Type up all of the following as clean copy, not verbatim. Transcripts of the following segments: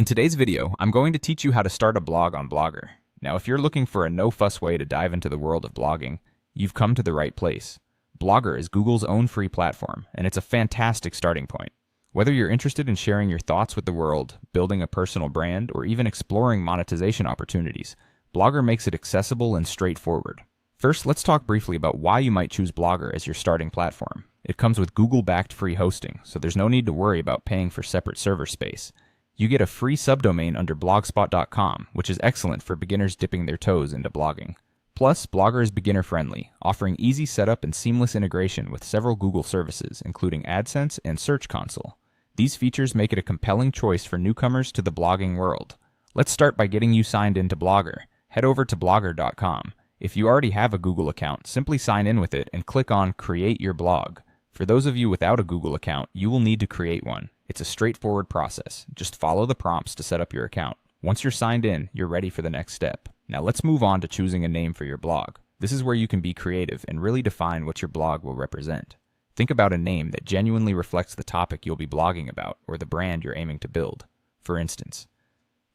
In today's video, I'm going to teach you how to start a blog on Blogger. Now, if you're looking for a no-fuss way to dive into the world of blogging, you've come to the right place. Blogger is Google's own free platform, and it's a fantastic starting point. Whether you're interested in sharing your thoughts with the world, building a personal brand, or even exploring monetization opportunities, Blogger makes it accessible and straightforward. First, let's talk briefly about why you might choose Blogger as your starting platform. It comes with Google-backed free hosting, so there's no need to worry about paying for separate server space. You get a free subdomain under blogspot.com, which is excellent for beginners dipping their toes into blogging. Plus, Blogger is beginner-friendly, offering easy setup and seamless integration with several Google services, including AdSense and Search Console. These features make it a compelling choice for newcomers to the blogging world. Let's start by getting you signed into Blogger. Head over to blogger.com. If you already have a Google account, simply sign in with it and click on Create Your Blog. For those of you without a Google account, you will need to create one. It's a straightforward process. Just follow the prompts to set up your account. Once you're signed in, you're ready for the next step. Now let's move on to choosing a name for your blog. This is where you can be creative and really define what your blog will represent. Think about a name that genuinely reflects the topic you'll be blogging about or the brand you're aiming to build. For instance,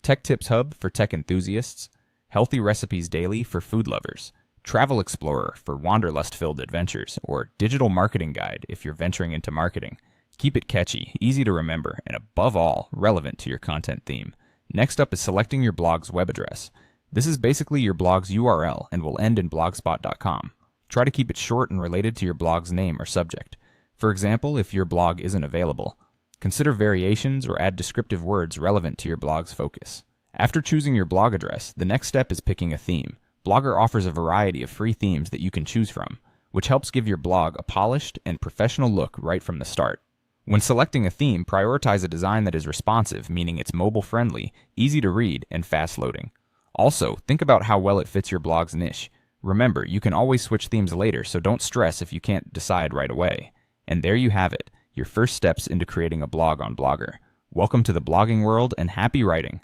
Tech Tips Hub for tech enthusiasts, Healthy Recipes Daily for food lovers, Travel Explorer for wanderlust-filled adventures, or Digital Marketing Guide if you're venturing into marketing. Keep it catchy, easy to remember, and above all, relevant to your content theme. Next up is selecting your blog's web address. This is basically your blog's URL and will end in blogspot.com. Try to keep it short and related to your blog's name or subject. For example, if your blog isn't available, consider variations or add descriptive words relevant to your blog's focus. After choosing your blog address, the next step is picking a theme. Blogger offers a variety of free themes that you can choose from, which helps give your blog a polished and professional look right from the start. When selecting a theme, prioritize a design that is responsive, meaning it's mobile-friendly, easy to read, and fast-loading. Also, think about how well it fits your blog's niche. Remember, you can always switch themes later, so don't stress if you can't decide right away. And there you have it, your first steps into creating a blog on Blogger. Welcome to the blogging world and happy writing!